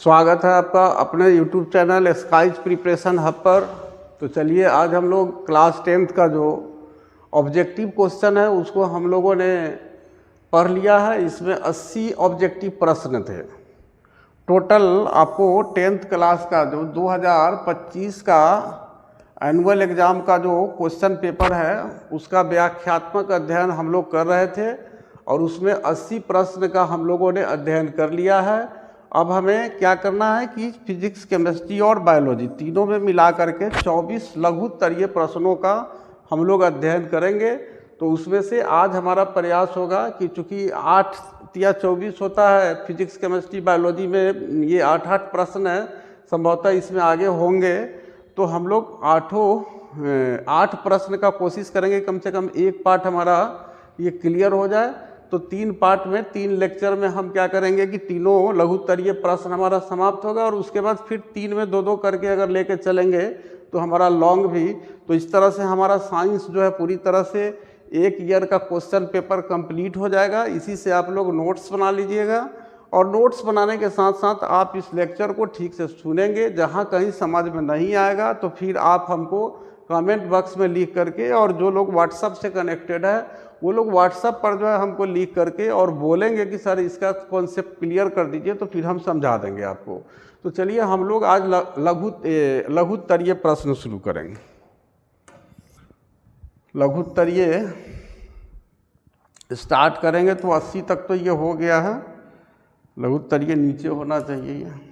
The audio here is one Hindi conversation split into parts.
स्वागत है आपका अपने YouTube channel skies preparation hub पर। तो चलिए आज हम लोग क्लास 10th का जो ऑब्जेक्टिव क्वेश्चन है उसको हम लोगों ने पढ़ लिया है। इसमें 80 ऑब्जेक्टिव प्रश्न थे। टोटल आपको 10th क्लास का जो 2025 का एनुअल एग्ज़ाम का जो क्वेश्चन पेपर है उसका व्याख्यात्मक अध्ययन हम लोग कर रहे थे और उसमें 80 प्रश्न का हम लोगों ने अध्ययन कर लिया है। अब हमें क्या करना है कि फिजिक्स, केमिस्ट्री और बायोलॉजी तीनों में मिला करके 24 लघुत्तरीय प्रश्नों का हम लोग अध्ययन करेंगे। तो उसमें से आज हमारा प्रयास होगा कि चूँकि 8 या 24 होता है फिजिक्स, केमिस्ट्री, बायोलॉजी में, ये 8 प्रश्न है, संभवतः इसमें आगे होंगे। तो हम लोग 8 प्रश्न का कोशिश करेंगे कम से कम एक पार्ट हमारा ये क्लियर हो जाए। तो 3 पार्ट में 3 लेक्चर में हम क्या करेंगे कि तीनों लघुत्तरीय प्रश्न हमारा समाप्त होगा और उसके बाद फिर 3 में 2-2 करके अगर लेके चलेंगे तो हमारा लॉन्ग भी। तो इस तरह से हमारा साइंस जो है पूरी तरह से एक ईयर का क्वेश्चन पेपर कंप्लीट हो जाएगा। इसी से आप लोग नोट्स बना लीजिएगा और नोट्स बनाने के साथ साथ आप इस लेक्चर को ठीक से सुनेंगे। जहाँ कहीं समझ में नहीं आएगा तो फिर आप हमको कमेंट बॉक्स में लिख करके, और जो लोग व्हाट्सएप से कनेक्टेड है वो लोग व्हाट्सएप पर जो है हमको लिख करके और बोलेंगे कि सर इसका कॉन्सेप्ट क्लियर कर दीजिए, तो फिर हम समझा देंगे आपको। तो चलिए हम लोग आज लघुत्तरीय प्रश्न शुरू करेंगे। लघुत्तरीय स्टार्ट करेंगे तो 80 तक तो ये हो गया है। लघुत्तरीय नीचे होना चाहिए ये।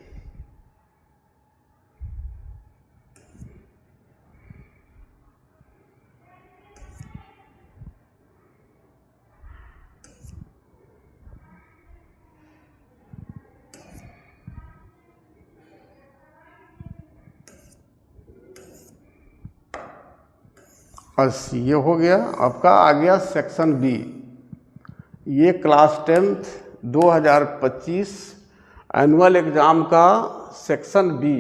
बस ये हो गया आपका। आ गया सेक्शन बी। ये क्लास 10th 2025 एनुअल एग्ज़ाम का सेक्शन बी।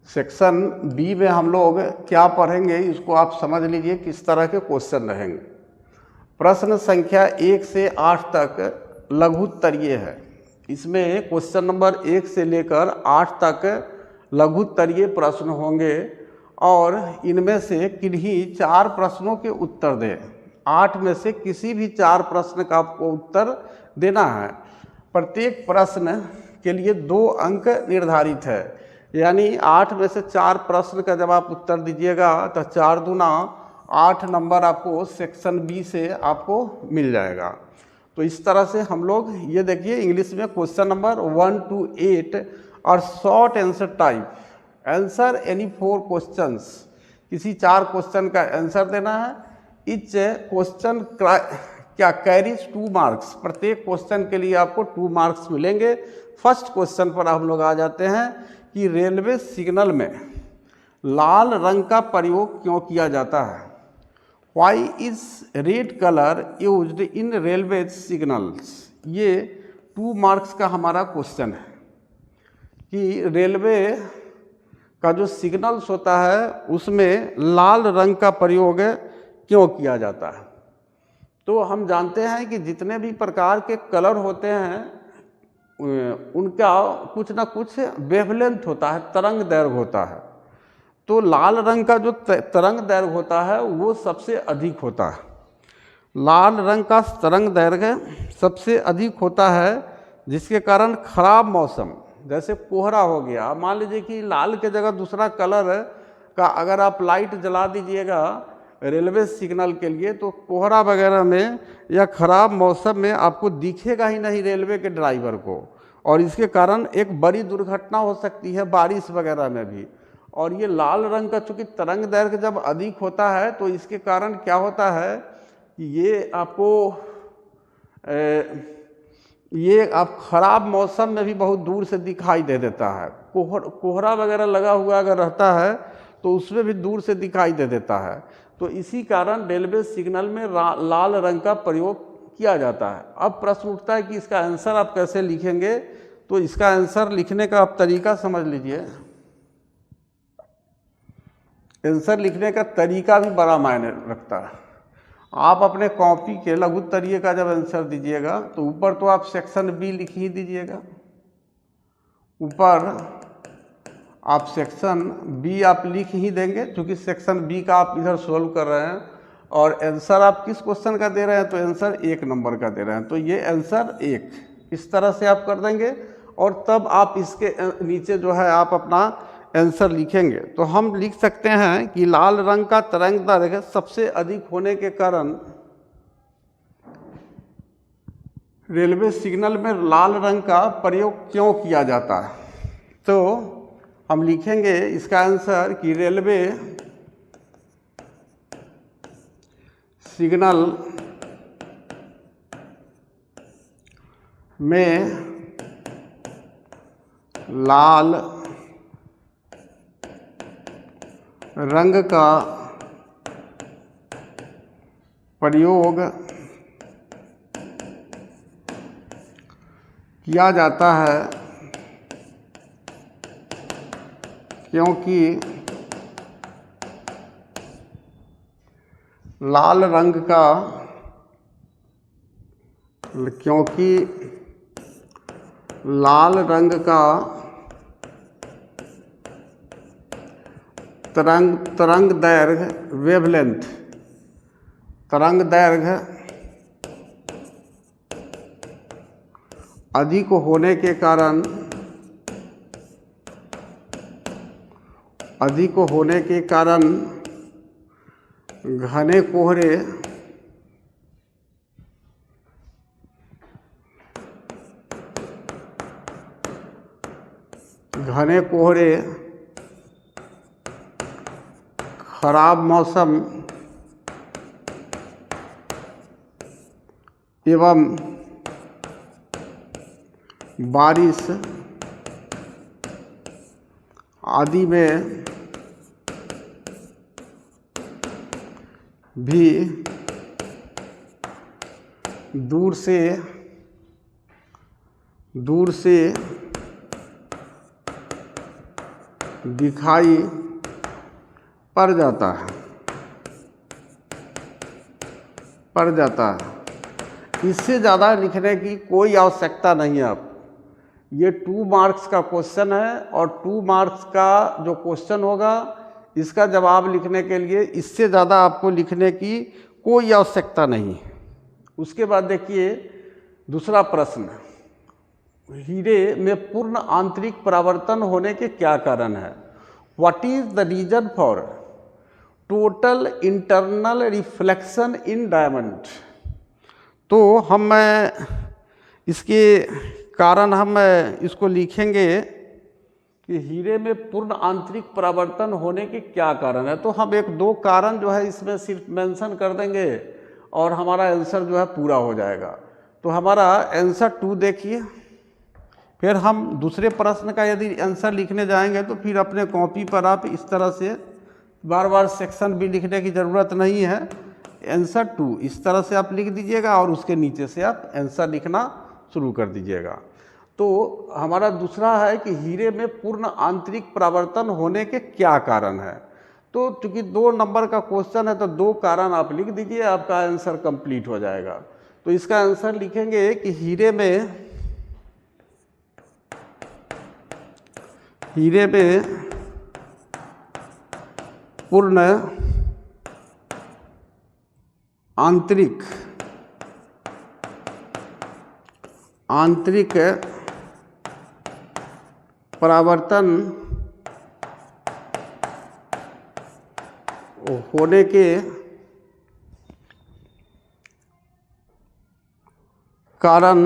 सेक्शन बी में हम लोग क्या पढ़ेंगे इसको आप समझ लीजिए किस तरह के क्वेश्चन रहेंगे। प्रश्न संख्या 1 से 8 तक लघुत्तरीय है। इसमें क्वेश्चन नंबर 1 से लेकर 8 तक लघुत्तरीय प्रश्न होंगे और इनमें से किन्हीं 4 प्रश्नों के उत्तर दें। 8 में से किसी भी 4 प्रश्न का आपको उत्तर देना है। प्रत्येक प्रश्न के लिए 2 अंक निर्धारित है, यानी 8 में से 4 प्रश्न का जब आप उत्तर दीजिएगा तो 4 दूना 8 नंबर आपको सेक्शन बी से आपको मिल जाएगा। तो इस तरह से हम लोग ये देखिए इंग्लिश में क्वेश्चन नंबर 1 to 8 और short answer type. Answer any 4 questions, किसी 4 क्वेश्चन का आंसर देना है। इच क्वेश्चन क्या कैरीज 2 मार्क्स, प्रत्येक क्वेश्चन के लिए आपको 2 मार्क्स मिलेंगे। फर्स्ट क्वेश्चन पर हम लोग आ जाते हैं कि रेलवे सिग्नल में लाल रंग का प्रयोग क्यों किया जाता है। Why is red colour used in railway signals. ये 2 मार्क्स का हमारा क्वेश्चन है कि रेलवे का जो सिग्नल्स होता है उसमें लाल रंग का प्रयोग क्यों किया जाता है। तो हम जानते हैं कि जितने भी प्रकार के कलर होते हैं उनका कुछ ना कुछ वेवलेंथ होता है, तरंग दैर्घ्य होता है। तो लाल रंग का जो तरंग दैर्घ्य होता है वो सबसे अधिक होता है। लाल रंग का तरंग दैर्घ्य सबसे अधिक होता है, जिसके कारण खराब मौसम, जैसे कोहरा हो गया, मान लीजिए कि लाल के जगह दूसरा कलर का अगर आप लाइट जला दीजिएगा रेलवे सिग्नल के लिए तो कोहरा वगैरह में या ख़राब मौसम में आपको दिखेगा ही नहीं रेलवे के ड्राइवर को, और इसके कारण एक बड़ी दुर्घटना हो सकती है बारिश वगैरह में भी। और ये लाल रंग का चूँकि तरंग दैर्घ्य जब अधिक होता है तो इसके कारण क्या होता है कि ये आपको ये आप ख़राब मौसम में भी बहुत दूर से दिखाई दे देता है। कोहरा वगैरह लगा हुआ अगर रहता है तो उसमें भी दूर से दिखाई दे देता है। तो इसी कारण रेलवे सिग्नल में लाल रंग का प्रयोग किया जाता है। अब प्रश्न उठता है कि इसका आंसर आप कैसे लिखेंगे। तो इसका आंसर लिखने का आप तरीका समझ लीजिए। आंसर लिखने का तरीका भी बड़ा मायने रखता है। आप अपने कॉपी के लघुत्तरीय का जब आंसर दीजिएगा तो ऊपर तो आप सेक्शन बी लिख ही दीजिएगा। ऊपर आप सेक्शन बी आप लिख ही देंगे, क्योंकि सेक्शन बी का आप इधर सोल्व कर रहे हैं और आंसर आप किस क्वेश्चन का दे रहे हैं, तो आंसर 1 नंबर का दे रहे हैं, तो ये आंसर 1 इस तरह से आप कर देंगे और तब आप इसके नीचे जो है आप अपना आंसर लिखेंगे। तो हम लिख सकते हैं कि लाल रंग का तरंग दैर्घ्य सबसे अधिक होने के कारण रेलवे सिग्नल में लाल रंग का प्रयोग क्यों किया जाता है। तो हम लिखेंगे इसका आंसर कि रेलवे सिग्नल में लाल रंग का प्रयोग किया जाता है क्योंकि लाल रंग का तरंग दैर्घ्य वेवलेंथ तरंग दैर्घ्य अधिक होने के कारण घने कोहरे खराब मौसम एवं बारिश आदि में भी दूर से दिखाई पड़ जाता है। इससे ज़्यादा लिखने की कोई आवश्यकता नहीं है। आप ये 2 मार्क्स का क्वेश्चन है और 2 मार्क्स का जो क्वेश्चन होगा इसका जवाब लिखने के लिए इससे ज़्यादा आपको लिखने की कोई आवश्यकता नहीं। उसके बाद देखिए दूसरा प्रश्न, हीरे में पूर्ण आंतरिक परावर्तन होने के क्या कारण है। What is the reason for total internal reflection in diamond. तो हम इसके कारण हम इसको लिखेंगे कि हीरे में पूर्ण आंतरिक परावर्तन होने के क्या कारण है। तो हम 1-2 कारण जो है इसमें सिर्फ मेंशन कर देंगे और हमारा आंसर जो है पूरा हो जाएगा। तो हमारा आंसर 2 देखिए। फिर हम दूसरे प्रश्न का यदि आंसर लिखने जाएंगे तो फिर अपने कॉपी पर आप इस तरह से बार बार सेक्शन भी लिखने की ज़रूरत नहीं है। आंसर 2 इस तरह से आप लिख दीजिएगा और उसके नीचे से आप आंसर लिखना शुरू कर दीजिएगा। तो हमारा दूसरा है कि हीरे में पूर्ण आंतरिक परावर्तन होने के क्या कारण है। तो चूंकि 2 नंबर का क्वेश्चन है तो 2 कारण आप लिख दीजिए, आपका आंसर कंप्लीट हो जाएगा। तो इसका आंसर लिखेंगे कि हीरे में पूर्ण आंतरिक परावर्तन होने के कारण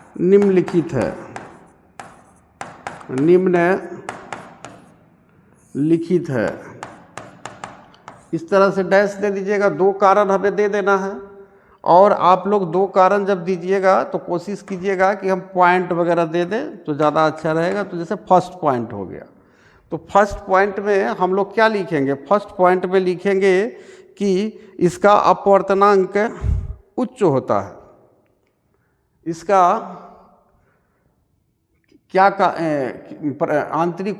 निम्नलिखित है। इस तरह से डैश दे दीजिएगा, 2 कारण हमें दे देना है। और आप लोग 2 कारण जब दीजिएगा तो कोशिश कीजिएगा कि हम पॉइंट वगैरह दे दें तो ज़्यादा अच्छा रहेगा। तो जैसे फर्स्ट पॉइंट हो गया, तो फर्स्ट पॉइंट में हम लोग क्या लिखेंगे, फर्स्ट पॉइंट में लिखेंगे कि इसका अपवर्तनांक उच्च होता है। इसका क्या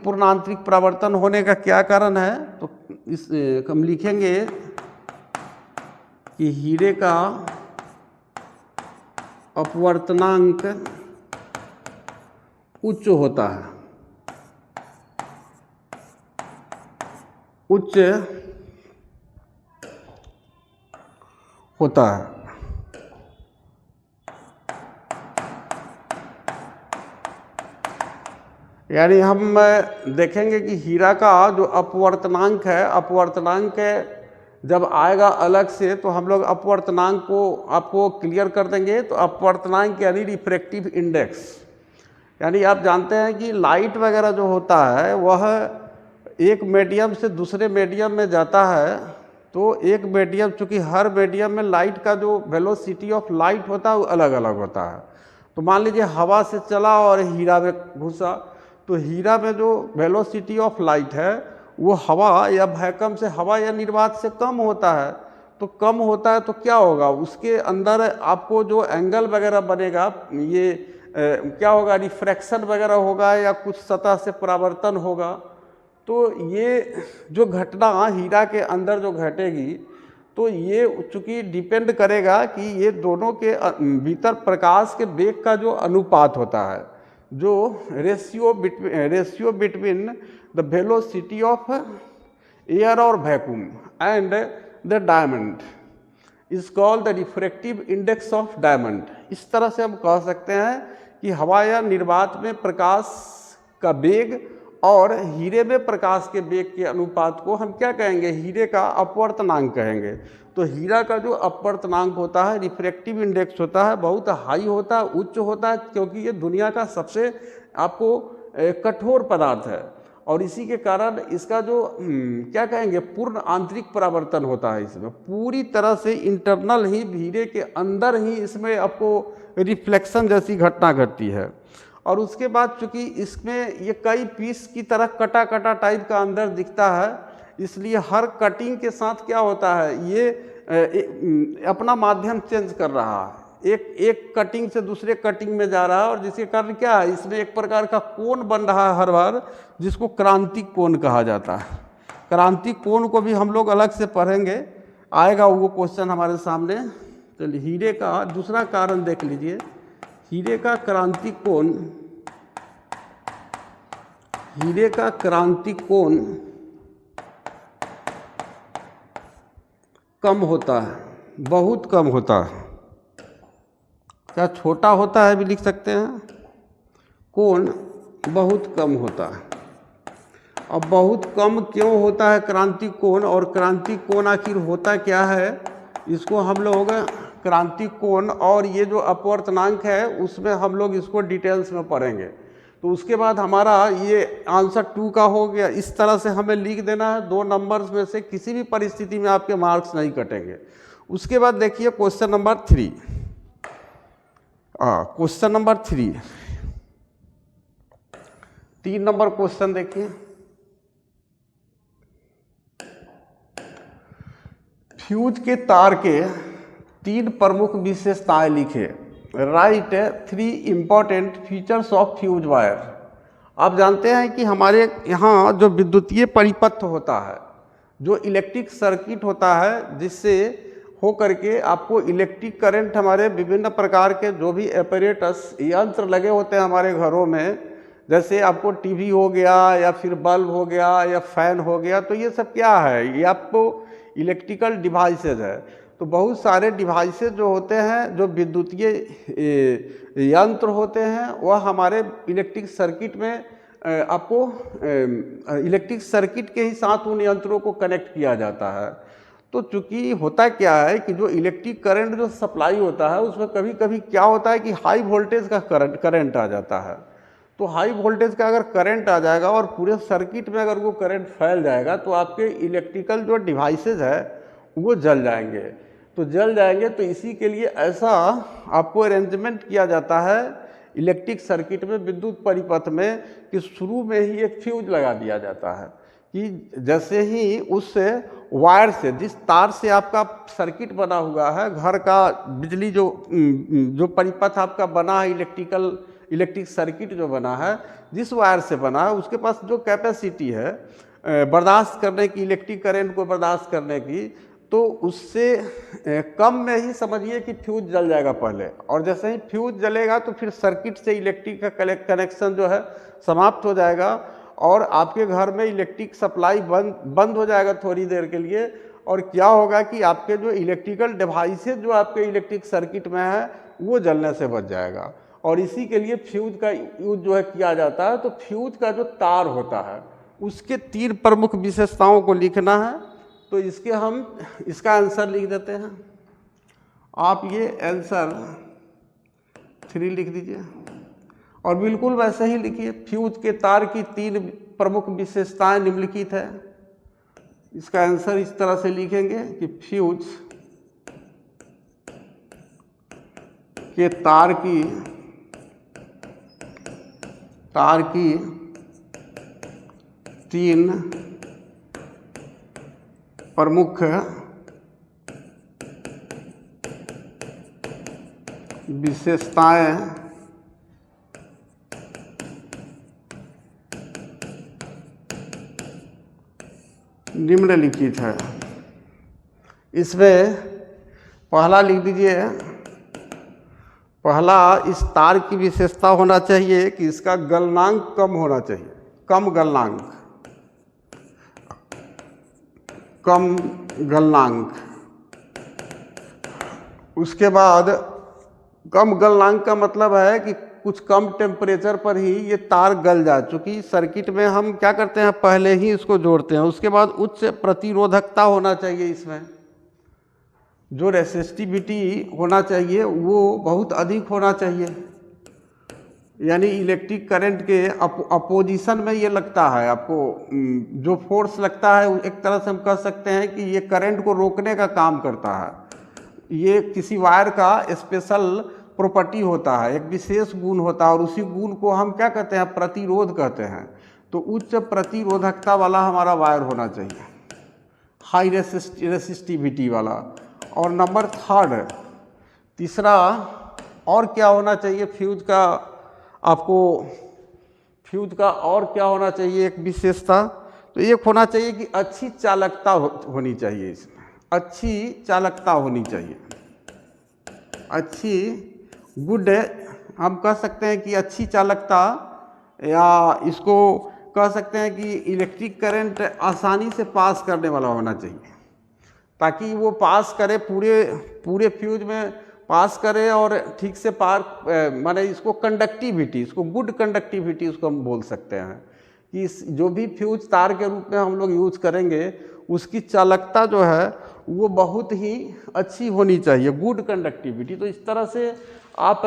पूर्ण आंतरिक परावर्तन होने का क्या कारण है। तो इस हम लिखेंगे कि हीरे का अपवर्तनांक उच्च होता है, उच्च होता है। यानी हम देखेंगे कि हीरा का जो अपवर्तनांक है, अपवर्तनांक जब आएगा अलग से तो हम लोग अपवर्तनांक को आपको क्लियर कर देंगे। तो अपवर्तनांक यानी रिफ्रैक्टिव इंडेक्स, यानी आप जानते हैं कि लाइट वगैरह जो होता है वह एक मीडियम से दूसरे मीडियम में जाता है। तो एक मीडियम, चूँकि हर मीडियम में लाइट का जो वेलोसिटी ऑफ लाइट होता है वो अलग अलग होता है। तो मान लीजिए हवा से चला और हीरा में घुसा, तो हीरा में जो वेलोसिटी ऑफ लाइट है वो हवा या वैक्यूम से, हवा या निर्वात से कम होता है। तो कम होता है तो क्या होगा, उसके अंदर आपको जो एंगल वगैरह बनेगा, ये क्या होगा, रिफ्रैक्शन वगैरह होगा या कुछ सतह से परावर्तन होगा। तो ये जो घटना हीरा के अंदर जो घटेगी, तो ये चूँकि डिपेंड करेगा कि ये दोनों के भीतर प्रकाश के वेग का जो अनुपात होता है, जो ratio between the velocity of air और vacuum and the diamond is called the refractive index of diamond. इस तरह से हम कह सकते हैं कि हवा या निर्वात में प्रकाश का वेग और हीरे में प्रकाश के वेग के अनुपात को हम क्या कहेंगे, हीरे का अपवर्तनांक कहेंगे। तो हीरा का जो अपवर्तनांक होता है, रिफ्रैक्टिव इंडेक्स होता है, बहुत हाई होता है, उच्च होता है, क्योंकि ये दुनिया का सबसे आपको कठोर पदार्थ है। और इसी के कारण इसका जो क्या कहेंगे, पूर्ण आंतरिक परावर्तन होता है। इसमें पूरी तरह से इंटरनल ही, हीरे के अंदर ही इसमें आपको रिफ्लेक्शन जैसी घटना घटती है। और उसके बाद चूँकि इसमें ये कई पीस की तरह कटा कटा टाइप का अंदर दिखता है, इसलिए हर कटिंग के साथ क्या होता है, ये अपना माध्यम चेंज कर रहा है, एक कटिंग से दूसरे कटिंग में जा रहा है। और जिसके कारण क्या है, इसमें एक प्रकार का कोण बन रहा है हर बार, जिसको क्रांतिक कोण कहा जाता है। क्रांतिक कोण को भी हम लोग अलग से पढ़ेंगे, आएगा वो क्वेश्चन हमारे सामने। चलिए हीरे का दूसरा कारण देख लीजिए, हीरे का क्रांतिक कोण, हीरे का क्रांतिक कोण कम होता है, बहुत कम होता है। क्या छोटा होता है भी लिख सकते हैं, कोण बहुत कम होता है। अब बहुत कम क्यों होता है क्रांतिक कोण, और क्रांतिक कोण आखिर होता क्या है, इसको हम लोग क्रांतिक कोण और ये जो अपवर्तनांक है उसमें हम लोग इसको डिटेल्स में पढ़ेंगे। तो उसके बाद हमारा ये आंसर 2 का हो गया। इस तरह से हमें लिख देना है, 2 नंबर्स में से किसी भी परिस्थिति में आपके मार्क्स नहीं कटेंगे। उसके बाद देखिए question number 3, question number 3, 3 number question देखिए। फ्यूज के तार के 3 प्रमुख विशेषताएं लिखे। Right 3 important features of fuse wire. आप जानते हैं कि हमारे यहाँ जो विद्युतीय परिपथ होता है, जो इलेक्ट्रिक सर्किट होता है, जिससे हो करके आपको इलेक्ट्रिक करंट, हमारे विभिन्न प्रकार के जो भी एपरेटस यंत्र लगे होते हैं हमारे घरों में, जैसे आपको टीवी हो गया या फिर बल्ब हो गया या फैन हो गया, तो ये सब क्या है, ये आपको इलेक्ट्रिकल डिवाइसेज है। तो बहुत सारे डिवाइसेज जो होते हैं, जो विद्युतीय यंत्र होते हैं, वह हमारे इलेक्ट्रिक सर्किट में आपको इलेक्ट्रिक सर्किट के ही साथ उन यंत्रों को कनेक्ट किया जाता है। तो चूंकि होता क्या है कि जो इलेक्ट्रिक करंट जो सप्लाई होता है, उसमें कभी कभी क्या होता है कि हाई वोल्टेज का करंट आ जाता है। तो हाई वोल्टेज का अगर करंट आ जाएगा और पूरे सर्किट में अगर वो करंट फैल जाएगा, तो आपके इलेक्ट्रिकल जो डिवाइसेज है वो जल जाएंगे। तो जल जाएंगे, तो इसी के लिए ऐसा आपको अरेंजमेंट किया जाता है इलेक्ट्रिक सर्किट में, विद्युत परिपथ में, कि शुरू में ही एक फ्यूज लगा दिया जाता है कि जैसे ही उस वायर से, जिस तार से आपका सर्किट बना हुआ है, घर का बिजली जो परिपथ आपका बना है, इलेक्ट्रिक सर्किट जो बना है, जिस वायर से बना है, उसके पास जो कैपेसिटी है बर्दाश्त करने की, इलेक्ट्रिक करंट को बर्दाश्त करने की, तो उससे कम में ही समझिए कि फ्यूज जल जाएगा पहले, और जैसे ही फ्यूज जलेगा तो फिर सर्किट से इलेक्ट्रिक का कनेक्शन जो है समाप्त हो जाएगा और आपके घर में इलेक्ट्रिक सप्लाई बंद हो जाएगा थोड़ी देर के लिए। और क्या होगा कि आपके जो इलेक्ट्रिकल डिवाइसेज जो आपके इलेक्ट्रिक सर्किट में है वो जलने से बच जाएगा। और इसी के लिए फ्यूज का यूज जो है किया जाता है। तो फ्यूज का जो तार होता है उसके 3 प्रमुख विशेषताओं को लिखना है। तो इसका आंसर लिख देते हैं। आप ये आंसर 3 लिख दीजिए और बिल्कुल वैसे ही लिखिए। फ्यूज के तार की 3 प्रमुख विशेषताएं निम्नलिखित है। इसका आंसर इस तरह से लिखेंगे कि फ्यूज के तार की 3 प्रमुख विशेषताएं निम्नलिखित है। इसमें पहला लिख दीजिए, पहला इस तार की विशेषता होना चाहिए कि इसका गलनांक कम होना चाहिए, कम गलनांक। उसके बाद कम गलनांक का मतलब है कि कुछ कम टेम्परेचर पर ही ये तार गल जाए। चूँकि सर्किट में हम क्या करते हैं, पहले ही इसको जोड़ते हैं। उसके बाद उच्च प्रतिरोधकता होना चाहिए। इसमें जो रेसिस्टिविटी होना चाहिए वो बहुत अधिक होना चाहिए, यानी इलेक्ट्रिक करंट के अपोजिशन में ये लगता है। आपको जो फोर्स लगता है एक तरह से हम कह सकते हैं कि ये करंट को रोकने का काम करता है। ये किसी वायर का स्पेशल प्रॉपर्टी होता है, एक विशेष गुण होता है और उसी गुण को हम क्या कहते हैं, प्रतिरोध कहते हैं। तो उच्च प्रतिरोधकता वाला हमारा वायर होना चाहिए, हाई रेसिस्टिविटी वाला। और नंबर 3 तीसरा और क्या होना चाहिए फ्यूज का, आपको फ्यूज का और क्या होना चाहिए एक विशेषता, तो एक होना चाहिए कि अच्छी चालकता होनी चाहिए। इसमें अच्छी चालकता होनी चाहिए, अच्छी गुड, हम कह सकते हैं कि अच्छी चालकता, या इसको कह सकते हैं कि इलेक्ट्रिक करंट आसानी से पास करने वाला होना चाहिए, ताकि वो पास करे, पूरे फ्यूज में पास करे और ठीक से माने इसको कंडक्टिविटी, इसको गुड कंडक्टिविटी उसको हम बोल सकते हैं कि जो भी फ्यूज तार के रूप में हम लोग यूज करेंगे उसकी चालकता जो है वो बहुत ही अच्छी होनी चाहिए, गुड कंडक्टिविटी। तो इस तरह से आप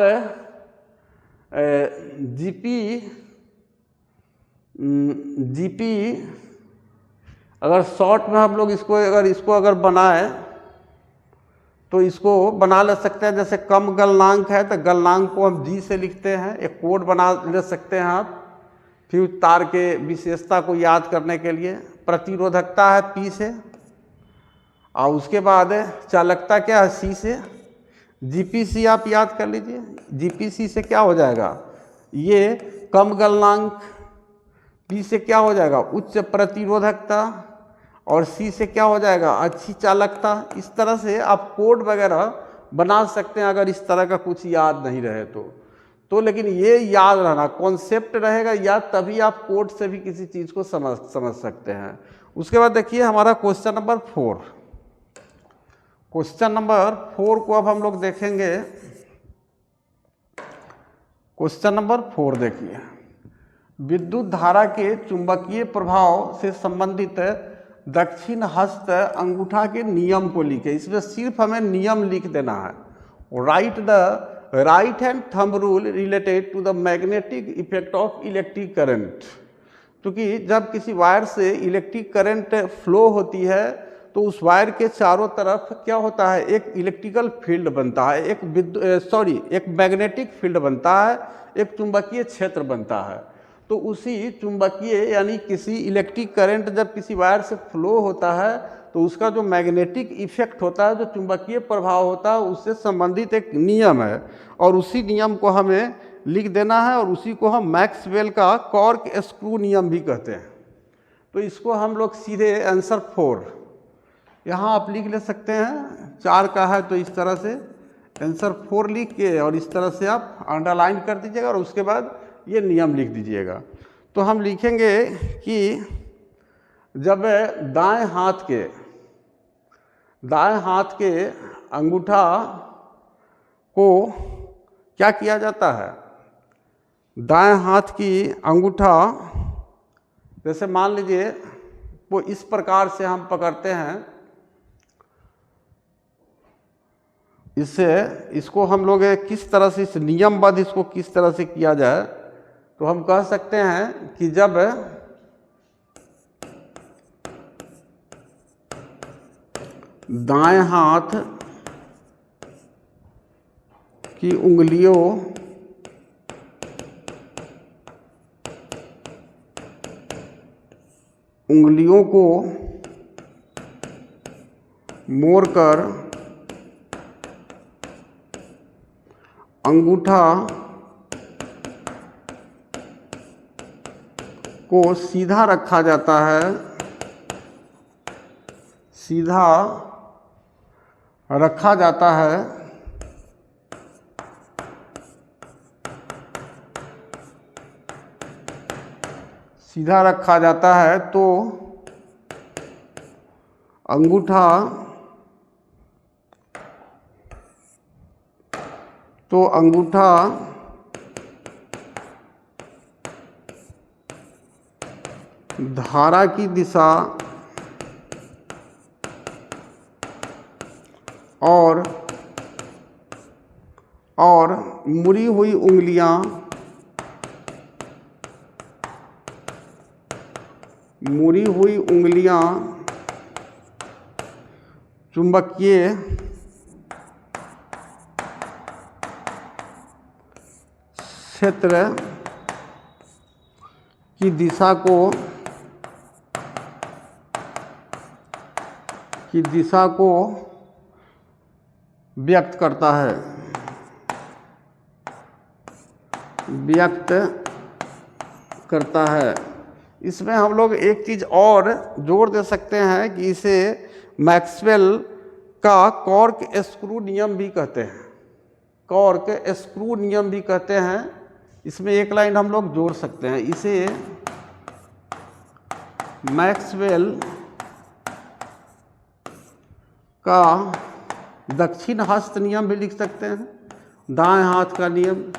जीपी अगर शॉर्ट में हम लोग इसको अगर बनाए तो इसको बना ले सकते हैं। जैसे कम गलनांक है तो गलनांक को हम जी से लिखते हैं, एक कोड बना ले सकते हैं आप फ्यूज तार के विशेषता को याद करने के लिए। प्रतिरोधकता है पी से, और उसके बाद चालकता क्या है सी से। जीपीसी आप याद कर लीजिए, जीपीसी से क्या हो जाएगा, ये कम गलनांक, पी से क्या हो जाएगा उच्च प्रतिरोधकता, और सी से क्या हो जाएगा अच्छी चालकता। इस तरह से आप कोड वगैरह बना सकते हैं अगर इस तरह का कुछ याद नहीं रहे तो लेकिन ये याद रहना, कॉन्सेप्ट रहेगा याद, तभी आप कोड से भी किसी चीज़ को समझ सकते हैं। उसके बाद देखिए हमारा क्वेश्चन नंबर 4, क्वेश्चन नंबर 4 को अब हम लोग देखेंगे। क्वेश्चन नंबर 4 देखिए, विद्युत धारा के चुंबकीय प्रभाव से संबंधित दक्षिण हस्त अंगूठा के नियम को लिखे। इसमें सिर्फ हमें नियम लिख देना है। Write the right hand thumb rule related to the magnetic effect of electric current. क्योंकि जब किसी वायर से इलेक्ट्रिक करंट फ्लो होती है तो उस वायर के चारों तरफ क्या होता है, एक इलेक्ट्रिकल फील्ड बनता है, एक मैग्नेटिक फील्ड बनता है, एक चुंबकीय क्षेत्र बनता है। तो उसी चुंबकीय यानी किसी इलेक्ट्रिक करंट जब किसी वायर से फ्लो होता है तो उसका जो मैग्नेटिक इफेक्ट होता है, जो चुंबकीय प्रभाव होता है, उससे संबंधित एक नियम है और उसी नियम को हमें लिख देना है और उसी को हम मैक्सवेल का कॉर्क स्क्रू नियम भी कहते हैं। तो इसको हम लोग सीधे आंसर 4 यहाँ आप लिख ले सकते हैं, 4 का है तो इस तरह से आंसर 4 लिख के और इस तरह से आप अंडरलाइन कर दीजिएगा और उसके बाद ये नियम लिख दीजिएगा। तो हम लिखेंगे कि जब दाएं हाथ के अंगूठा को क्या किया जाता है, दाएं हाथ की अंगूठा जैसे मान लीजिए वो इस प्रकार से हम पकड़ते हैं, इसको हम लोग किस तरह से इस नियमबद्ध इसको किस तरह से किया जाए, तो हम कह सकते हैं कि जब दाएं हाथ की उंगलियों को मोड़कर अंगूठा को सीधा रखा जाता है, सीधा रखा जाता है, सीधा रखा जाता है तो अंगूठा धारा की दिशा और मुड़ी हुई उंगलियां चुंबकीय क्षेत्र की दिशा को व्यक्त करता है। इसमें हम लोग एक चीज़ और जोड़ दे सकते हैं कि इसे मैक्सवेल का कॉर्क स्क्रू नियम भी कहते हैं। इसमें एक लाइन हम लोग जोड़ सकते हैं, इसे मैक्सवेल का दक्षिण हस्त नियम भी लिख सकते हैं। दाएं हाथ का नियम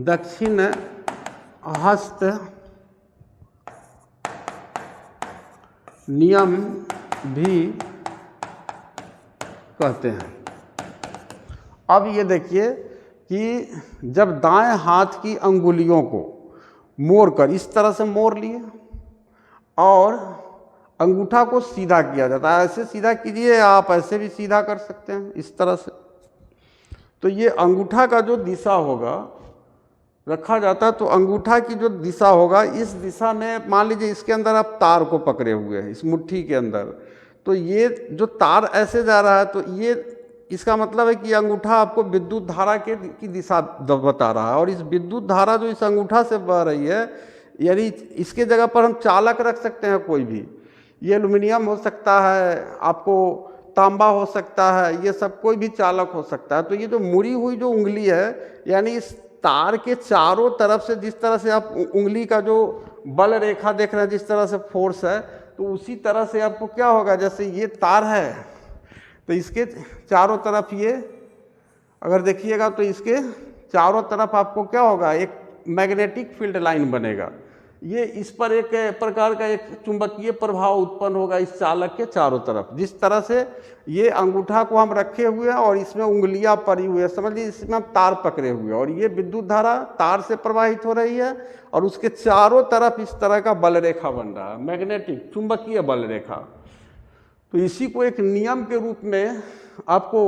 दक्षिण हस्त नियम भी कहते हैं। अब ये देखिए कि जब दाएं हाथ की अंगुलियों को मोड़कर इस तरह से मोड़ लिए और अंगूठा को सीधा किया जाता है, ऐसे सीधा कीजिए, आप ऐसे भी सीधा कर सकते हैं इस तरह से। तो ये अंगूठा का जो दिशा होगा रखा जाता है, तो अंगूठा की जो दिशा होगा इस दिशा में, मान लीजिए इसके अंदर आप तार को पकड़े हुए हैं, इस मुट्ठी के अंदर, तो ये जो तार ऐसे जा रहा है, तो ये इसका मतलब है कि अंगूठा आपको विद्युत धारा की दिशा बता रहा है। और इस विद्युत धारा जो इस अंगूठा से बह रही है, यानी इसके जगह पर हम चालक रख सकते हैं कोई भी, ये एल्युमिनियम हो सकता है, आपको तांबा हो सकता है, ये सब कोई भी चालक हो सकता है। तो ये जो मुड़ी हुई जो उंगली है, यानी इस तार के चारों तरफ से जिस तरह से आप उंगली का जो बल रेखा देख रहे हैं, जिस तरह से फोर्स है, तो उसी तरह से आपको क्या होगा, जैसे ये तार है तो इसके चारों तरफ ये अगर देखिएगा तो इसके चारों तरफ आपको क्या होगा, एक मैग्नेटिक फील्ड लाइन बनेगा। ये इस पर एक प्रकार का एक चुंबकीय प्रभाव उत्पन्न होगा इस चालक के चारों तरफ। जिस तरह से ये अंगूठा को हम रखे हुए हैं और इसमें उंगलियां पड़ी हुई है, समझ लीजिए इसमें हम तार पकड़े हुए हैं और ये विद्युत धारा तार से प्रवाहित हो रही है और उसके चारों तरफ इस तरह का बल रेखा बन रहा है, मैग्नेटिक चुंबकीय बल रेखा। तो इसी को एक नियम के रूप में आपको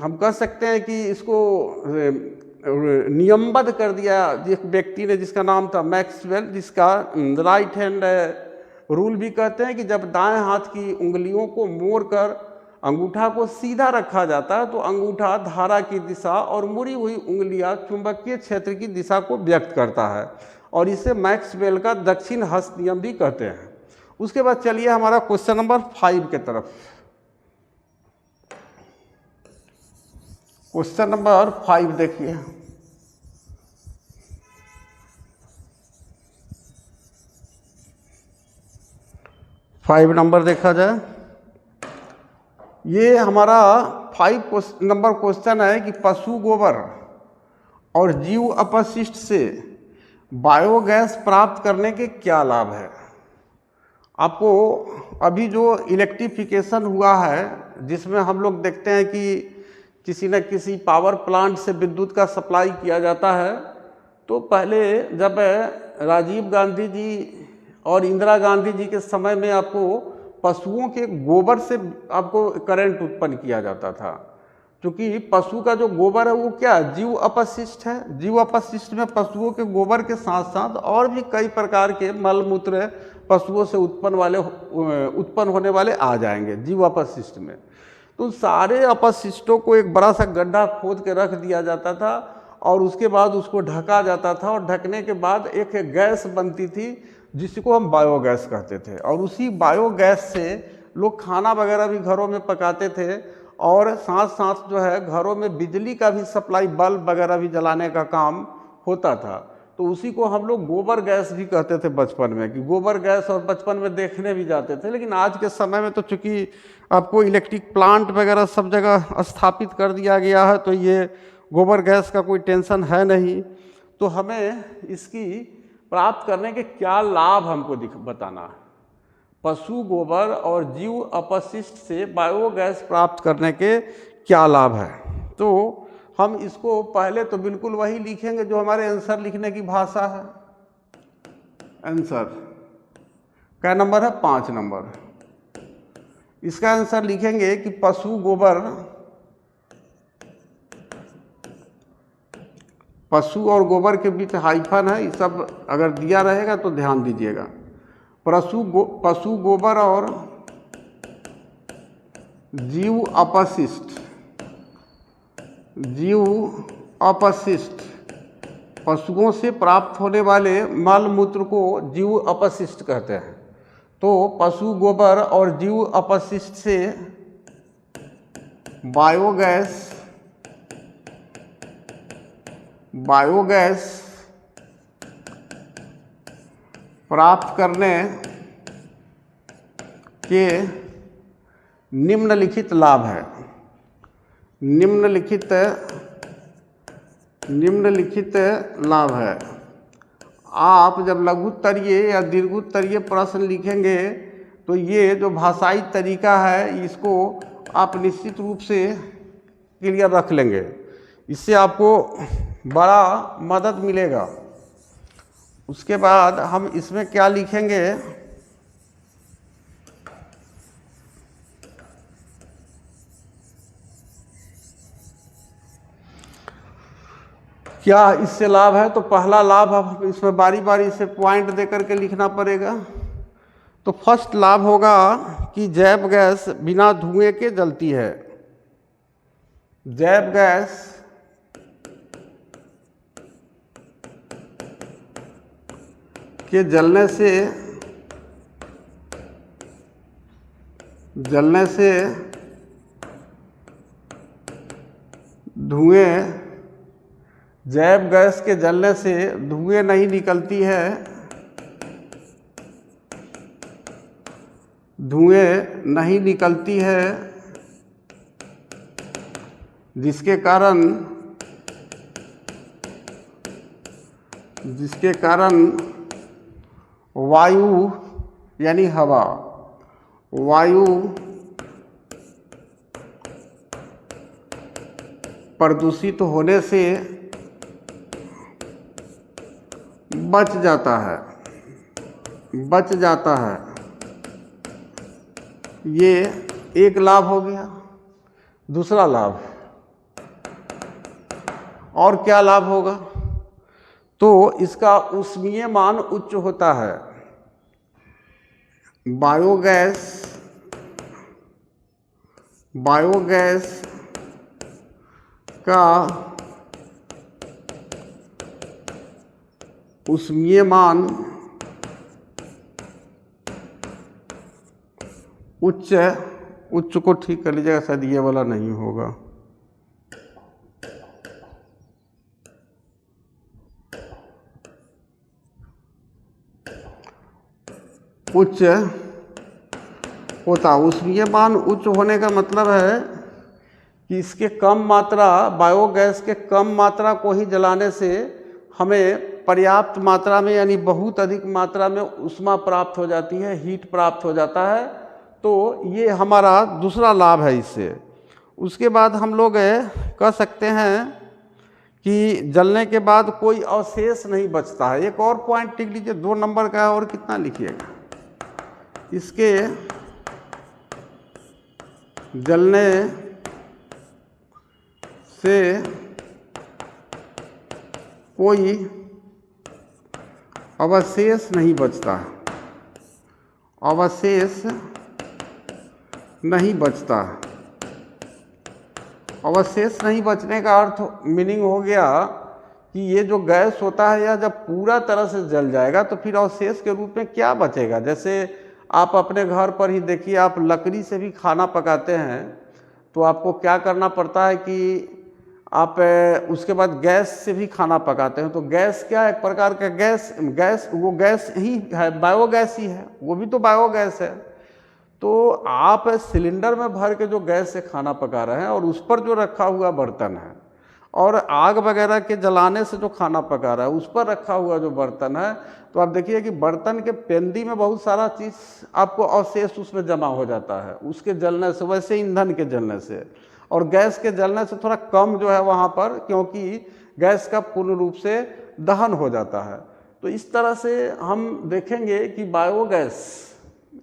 हम कह सकते हैं कि इसको नियमबद्ध कर दिया जिस व्यक्ति ने, जिसका नाम था मैक्सवेल, जिसका राइट हैंड रूल भी कहते हैं कि जब दाएं हाथ की उंगलियों को मोड़कर अंगूठा को सीधा रखा जाता है तो अंगूठा धारा की दिशा और मुड़ी हुई उंगलियां चुंबकीय क्षेत्र की दिशा को व्यक्त करता है और इसे मैक्सवेल का दक्षिण हस्त नियम भी कहते हैं। उसके बाद चलिए हमारा क्वेश्चन नंबर 5 के तरफ। क्वेश्चन नंबर 5 देखिए। फाइव नंबर देखा जाए, ये हमारा 5 नंबर क्वेश्चन है कि पशु गोबर और जीव अपशिष्ट से बायोगैस प्राप्त करने के क्या लाभ है। आपको अभी जो इलेक्ट्रिफिकेशन हुआ है, जिसमें हम लोग देखते हैं कि किसी न किसी पावर प्लांट से विद्युत का सप्लाई किया जाता है, तो पहले जब राजीव गांधी जी और इंदिरा गांधी जी के समय में आपको पशुओं के गोबर से आपको करंट उत्पन्न किया जाता था, क्योंकि पशु का जो गोबर है वो क्या जीव अपशिष्ट है। जीव अपशिष्ट में पशुओं के गोबर के साथ साथ और भी कई प्रकार के मल मूत्र पशुओं से उत्पन्न होने वाले आ जाएंगे जीव अपशिष्ट में। तो सारे अपशिष्टों को एक बड़ा सा गड्ढा खोद के रख दिया जाता था और उसके बाद उसको ढका जाता था, और ढकने के बाद एक गैस बनती थी जिसको हम बायोगैस कहते थे, और उसी बायोगैस से लोग खाना वगैरह भी घरों में पकाते थे, और साथ साथ जो है घरों में बिजली का भी सप्लाई, बल्ब वगैरह भी जलाने का काम होता था। तो उसी को हम लोग गोबर गैस भी कहते थे बचपन में, कि गोबर गैस, और बचपन में देखने भी जाते थे। लेकिन आज के समय में तो चूँकि आपको इलेक्ट्रिक प्लांट वगैरह सब जगह स्थापित कर दिया गया है, तो ये गोबर गैस का कोई टेंशन है नहीं। तो हमें इसकी प्राप्त करने के क्या लाभ हमको बताना है। पशु गोबर और जीव अपशिष्ट से बायोगैस प्राप्त करने के क्या लाभ है। तो हम इसको पहले तो बिल्कुल वही लिखेंगे जो हमारे आंसर लिखने की भाषा है। आंसर क्या नंबर है? 5 नंबर। इसका आंसर लिखेंगे कि पशु गोबर, पशु और गोबर के बीच हाइफन है, ये सब अगर दिया रहेगा तो ध्यान दीजिएगा। पशु गोबर और जीव अपशिष्ट पशुओं से प्राप्त होने वाले मल मूत्र को जीव अपशिष्ट कहते हैं। तो पशु गोबर और जीव अपशिष्ट से बायोगैस प्राप्त करने के निम्नलिखित लाभ है। निम्नलिखित लाभ है। आप जब लघुत्तरीय या दीर्घोत्तरीय प्रश्न लिखेंगे तो ये जो भाषाई तरीका है, इसको आप निश्चित रूप से क्लियर रख लेंगे, इससे आपको बड़ा मदद मिलेगा। उसके बाद हम इसमें क्या लिखेंगे, क्या इससे लाभ है। तो पहला लाभ अब इसमें बारी बारी से पॉइंट दे करके लिखना पड़ेगा। तो फर्स्ट लाभ होगा कि जैव गैस बिना धुएं के जलती है। जैव गैस के जलने से धुएं, जैव गैस के जलने से धुएं नहीं निकलती है, जिसके कारण वायु यानी हवा, वायु प्रदूषित होने से बच जाता है। ये एक लाभ हो गया। दूसरा लाभ और क्या लाभ होगा, तो इसका ऊष्मीय मान उच्च होता है। बायोगैस का ऊष्मीय मान उच्च है, उच्च को ठीक कर लीजिएगा, शायद ये वाला नहीं होगा। उच्च होता, उष्मीयमान उच्च होने का मतलब है कि इसके कम मात्रा, बायोगैस के कम मात्रा को ही जलाने से हमें पर्याप्त मात्रा में यानी बहुत अधिक मात्रा में ऊष्मा प्राप्त हो जाती है, हीट प्राप्त हो जाता है। तो ये हमारा दूसरा लाभ है इससे। उसके बाद हम लोग कह सकते हैं कि जलने के बाद कोई अवशेष नहीं बचता है। एक और पॉइंट टिक लीजिए, 2 नंबर का है, और कितना लिखिएगा, इसके जलने से कोई अवशेष नहीं बचता, अवशेष नहीं बचता। अवशेष नहीं बचने का अर्थ मीनिंग हो गया कि ये जो गैस होता है यह जब पूरा तरह से जल जाएगा तो फिर अवशेष के रूप में क्या बचेगा। जैसे आप अपने घर पर ही देखिए, आप लकड़ी से भी खाना पकाते हैं तो आपको क्या करना पड़ता है कि आप उसके बाद गैस से भी खाना पकाते हैं। तो गैस क्या है, एक प्रकार का गैस वो गैस ही है, बायोगैस ही है, वो भी तो बायोगैस है। तो आप सिलेंडर में भर के जो गैस से खाना पका रहे हैं और उस पर जो रखा हुआ बर्तन है, और आग वगैरह के जलाने से जो खाना पका रहा है उस पर रखा हुआ जो बर्तन है, तो आप देखिए कि बर्तन के पेंदी में बहुत सारा चीज़ आपको अवशेष उसमें जमा हो जाता है उसके जलने से, वैसे ईंधन के जलने से। और गैस के जलने से थोड़ा कम जो है वहाँ पर, क्योंकि गैस का पूर्ण रूप से दहन हो जाता है। तो इस तरह से हम देखेंगे कि बायोगैस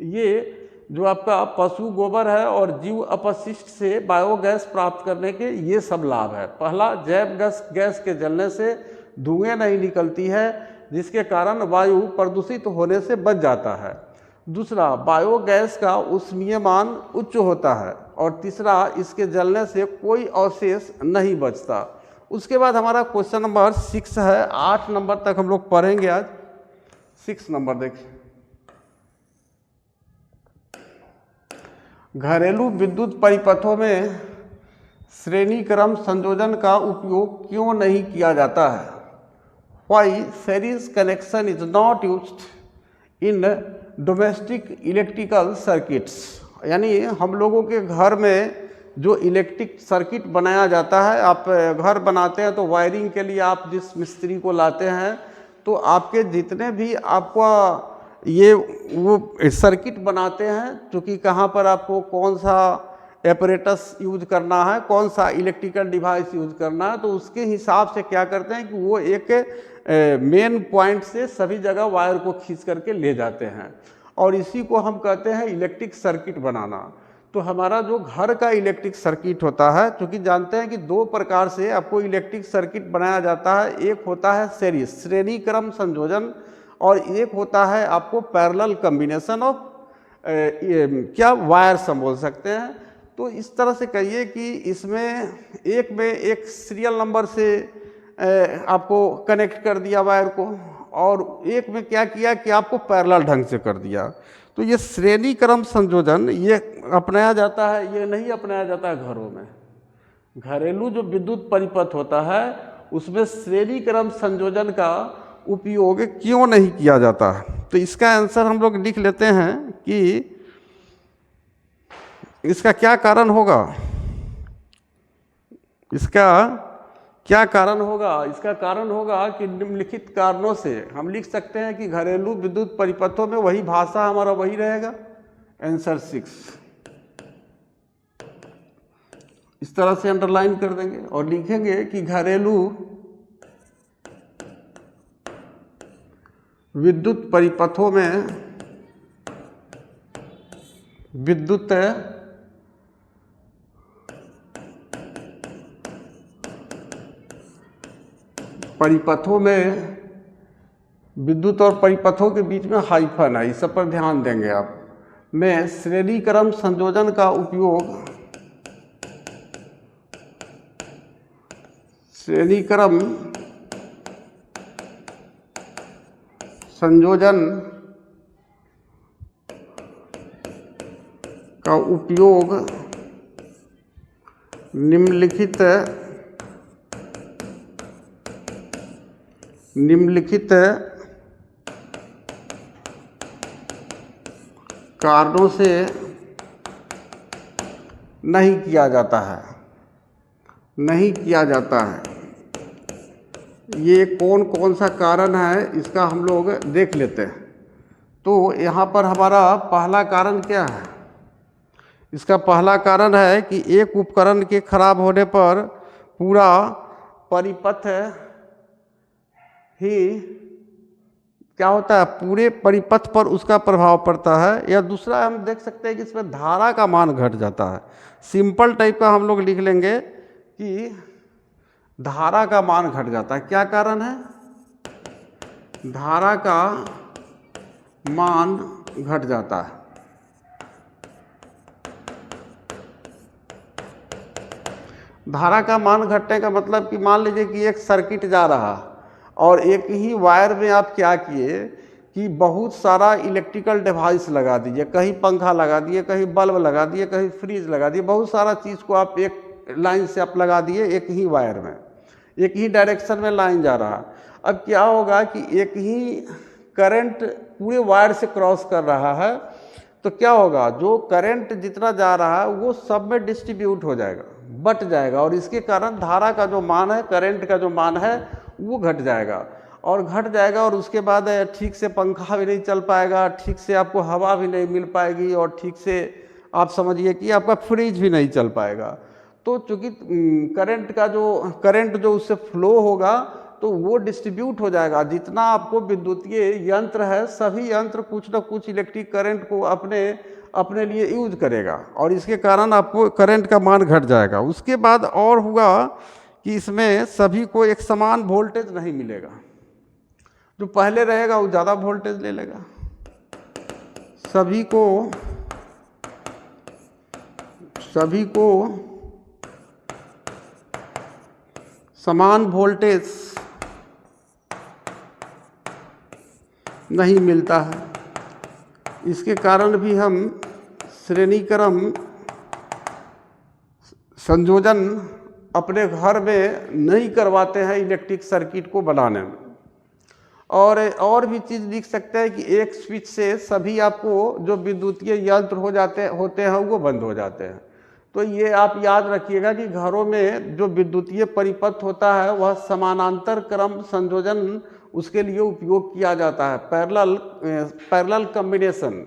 ये जो आपका पशु गोबर है और जीव अपशिष्ट से बायोगैस प्राप्त करने के ये सब लाभ है। पहला, जैव गैस के जलने से धुएं नहीं निकलती है जिसके कारण वायु प्रदूषित होने से बच जाता है। दूसरा, बायोगैस का ऊष्मीयमान उच्च होता है। और तीसरा, इसके जलने से कोई अवशेष नहीं बचता। उसके बाद हमारा क्वेश्चन नंबर 6 है, 8 नंबर तक हम लोग पढ़ेंगे आज। 6 नंबर देखिए, घरेलू विद्युत परिपथों में श्रेणी क्रम संयोजन का उपयोग क्यों नहीं किया जाता है? Why series connection is not used in domestic electrical circuits. यानी हम लोगों के घर में जो इलेक्ट्रिक सर्किट बनाया जाता है, आप घर बनाते हैं तो वायरिंग के लिए आप जिस मिस्त्री को लाते हैं, तो आपके जितने भी आपका ये वो सर्किट बनाते हैं, क्योंकि कहाँ पर आपको कौन सा एपरेटस यूज करना है, कौन सा इलेक्ट्रिकल डिवाइस यूज करना है, तो उसके हिसाब से क्या करते हैं कि वो एक मेन पॉइंट से सभी जगह वायर को खींच करके ले जाते हैं, और इसी को हम कहते हैं इलेक्ट्रिक सर्किट बनाना। तो हमारा जो घर का इलेक्ट्रिक सर्किट होता है, क्योंकि जानते हैं कि 2 प्रकार से आपको इलेक्ट्रिक सर्किट बनाया जाता है। एक होता है सीरीज, श्रेणी क्रम संयोजन, और एक होता है आपको पैरेलल कॉम्बिनेशन ऑफ क्या वायर्स हम बोल सकते हैं। तो इस तरह से कहिए कि इसमें एक सीरियल नंबर से आपको कनेक्ट कर दिया वायर को, और एक में क्या किया कि आपको पैरेलल ढंग से कर दिया। तो ये श्रेणी क्रम संयोजन ये अपनाया जाता है, ये नहीं अपनाया जाता है घरों में। घरेलू जो विद्युत परिपथ होता है उसमें श्रेणी क्रम संयोजन का उपयोग क्यों नहीं किया जाता है? तो इसका आंसर हम लोग लिख लेते हैं कि इसका क्या कारण होगा। इसका क्या कारण होगा? इसका कारण होगा कि निम्नलिखित कारणों से हम लिख सकते हैं कि घरेलू विद्युत परिपथों में वही भाषा हमारा वही रहेगा। आंसर 6 इस तरह से अंडरलाइन कर देंगे और लिखेंगे कि घरेलू विद्युत परिपथों में विद्युत परिपथों में विद्युत और परिपथों के बीच में हाइफन है, इस सब पर ध्यान देंगे आप। में श्रेणी क्रम संयोजन का उपयोग श्रेणी क्रम संयोजन का उपयोग निम्नलिखित कारणों से नहीं किया जाता है। ये कौन कौन सा कारण है इसका हम लोग देख लेते हैं। तो यहाँ पर हमारा पहला कारण क्या है? इसका पहला कारण है कि एक उपकरण के खराब होने पर पूरा परिपथ ही क्या होता है, पूरे परिपथ पर उसका प्रभाव पड़ता है। या दूसरा हम देख सकते हैं कि इसमें धारा का मान घट जाता है। सिंपल टाइप का हम लोग लिख लेंगे कि धारा का मान घट जाता है। क्या कारण है? धारा का मान घट जाता है। धारा का मान घटने का मतलब कि मान लीजिए कि एक सर्किट जा रहा और एक ही वायर में आप क्या किए कि बहुत सारा इलेक्ट्रिकल डिवाइस लगा दीजिए, कहीं पंखा लगा दिए, कहीं बल्ब लगा दिए, कहीं फ्रिज लगा दिए, बहुत सारा चीज़ को आप एक लाइन से आप लगा दिए, एक ही वायर में, एक ही डायरेक्शन में लाइन जा रहा। अब क्या होगा कि एक ही करंट पूरे वायर से क्रॉस कर रहा है, तो क्या होगा, जो करंट जितना जा रहा है वो सब में डिस्ट्रीब्यूट हो जाएगा, बट जाएगा, और इसके कारण धारा का जो मान है, करंट का जो मान है वो घट जाएगा। और उसके बाद ठीक से पंखा भी नहीं चल पाएगा, ठीक से आपको हवा भी नहीं मिल पाएगी, और ठीक से आप समझिए कि आपका फ्रिज भी नहीं चल पाएगा। तो चूँकि करंट जो उससे फ्लो होगा तो वो डिस्ट्रीब्यूट हो जाएगा। जितना आपको विद्युतीय यंत्र है, सभी यंत्र कुछ न कुछ इलेक्ट्रिक करंट को अपने लिए यूज करेगा, और इसके कारण आपको करंट का मान घट जाएगा। उसके बाद और हुआ कि इसमें सभी को एक समान वोल्टेज नहीं मिलेगा। जो पहले रहेगा वो ज़्यादा वोल्टेज ले लेगा। सभी को समान वोल्टेज नहीं मिलता है। इसके कारण भी हम श्रेणीक्रम संयोजन अपने घर में नहीं करवाते हैं इलेक्ट्रिक सर्किट को बनाने में। और भी चीज़ लिख सकते हैं कि एक स्विच से सभी आपको जो विद्युतीय यंत्र होते हैं वो बंद हो जाते हैं। तो ये आप याद रखिएगा कि घरों में जो विद्युतीय परिपथ होता है वह समानांतर क्रम संयोजन उसके लिए उपयोग किया जाता है। Parallel combination.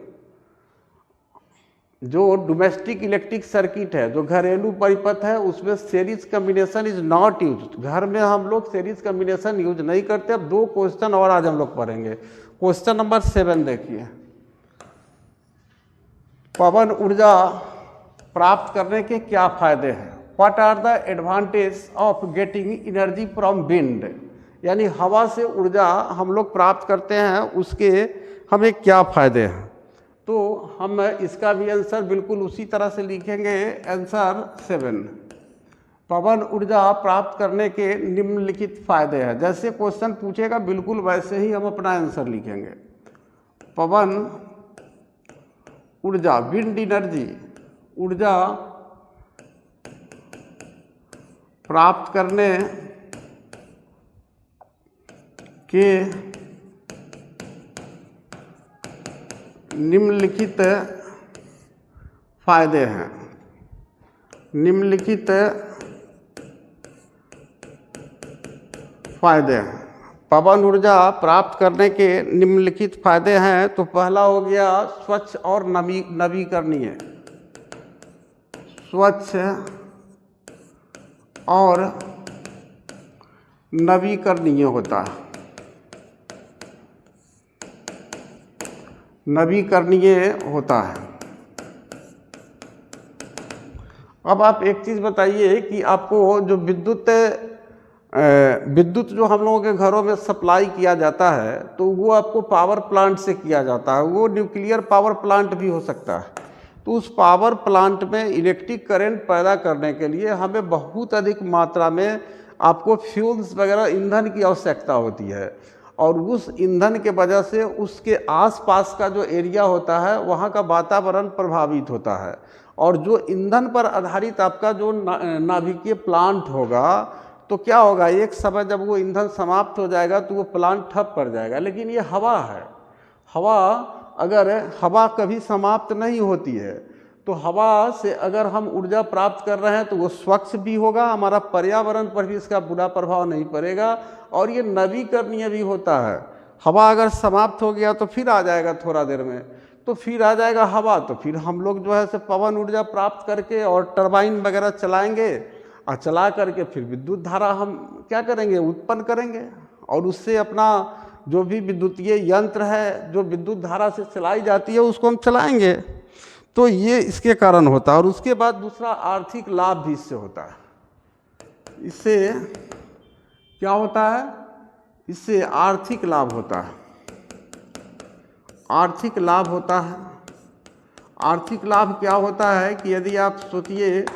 जो डोमेस्टिक इलेक्ट्रिक सर्किट है, जो घरेलू परिपथ है, उसमें series combination is not use. घर में हम लोग सीरीज कॉम्बिनेशन यूज नहीं करते। अब 2 क्वेश्चन और आज हम लोग पढ़ेंगे। क्वेश्चन नंबर 7 देखिए। पवन ऊर्जा प्राप्त करने के क्या फायदे हैं? What are the advantage of getting energy from wind? यानी हवा से ऊर्जा हम लोग प्राप्त करते हैं, उसके हमें क्या फायदे हैं? तो हम इसका भी आंसर बिल्कुल उसी तरह से लिखेंगे। आंसर 7, पवन ऊर्जा प्राप्त करने के निम्नलिखित फायदे हैं। जैसे क्वेश्चन पूछेगा बिल्कुल वैसे ही हम अपना आंसर लिखेंगे। पवन ऊर्जा, विंड एनर्जी, ऊर्जा प्राप्त करने के निम्नलिखित फायदे हैं। निम्नलिखित फायदे हैं। पवन ऊर्जा प्राप्त करने के निम्नलिखित फायदे हैं। तो पहला हो गया स्वच्छ और नवीकरणीय। स्वच्छ और नवीकरणीय होता है। नवीकरणीय होता है। अब आप एक चीज़ बताइए कि आपको जो विद्युत जो हम लोगों के घरों में सप्लाई किया जाता है तो वो आपको पावर प्लांट से किया जाता है। वो न्यूक्लियर पावर प्लांट भी हो सकता है। तो उस पावर प्लांट में इलेक्ट्रिक करंट पैदा करने के लिए हमें बहुत अधिक मात्रा में आपको फ्यूल्स वगैरह ईंधन की आवश्यकता होती है। और उस ईंधन के वजह से उसके आसपास का जो एरिया होता है वहाँ का वातावरण प्रभावित होता है। और जो ईंधन पर आधारित आपका जो नाभिकीय प्लांट होगा तो क्या होगा, एक समय जब वो ईंधन समाप्त हो जाएगा तो वो प्लांट ठप पड़ जाएगा। लेकिन ये हवा है, हवा कभी समाप्त नहीं होती है, तो हवा से अगर हम ऊर्जा प्राप्त कर रहे हैं तो वो स्वच्छ भी होगा, हमारा पर्यावरण पर भी इसका बुरा प्रभाव नहीं पड़ेगा, और ये नवीकरणीय भी होता है। हवा अगर समाप्त हो गया तो फिर आ जाएगा थोड़ा देर में, तो फिर आ जाएगा हवा, तो फिर हम लोग जो है से पवन ऊर्जा प्राप्त करके और टरबाइन वगैरह चलाएंगे, और चला करके फिर विद्युत धारा हम क्या करेंगे, उत्पन्न करेंगे, और उससे अपना जो भी विद्युतीय यंत्र है जो विद्युत धारा से चलाई जाती है उसको हम चलाएंगे। तो ये इसके कारण होता है। और उसके बाद दूसरा आर्थिक लाभ भी इससे होता है। इससे क्या होता है, इससे आर्थिक लाभ होता है। आर्थिक लाभ होता है। आर्थिक लाभ क्या होता है कि यदि आप सोचिए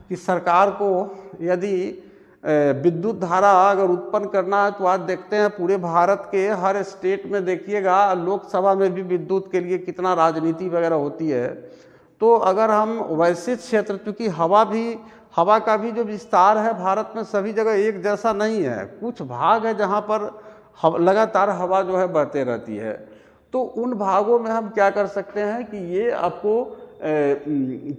कि सरकार को यदि विद्युत धारा अगर उत्पन्न करना है तो आज देखते हैं पूरे भारत के हर स्टेट में देखिएगा लोकसभा में भी विद्युत के लिए कितना राजनीति वगैरह होती है। तो अगर हम वैसे क्षेत्र, क्योंकि हवा का भी जो विस्तार है भारत में सभी जगह एक जैसा नहीं है, कुछ भाग है जहाँ पर लगातार हवा जो है बहते रहती है, तो उन भागों में हम क्या कर सकते हैं कि ये आपको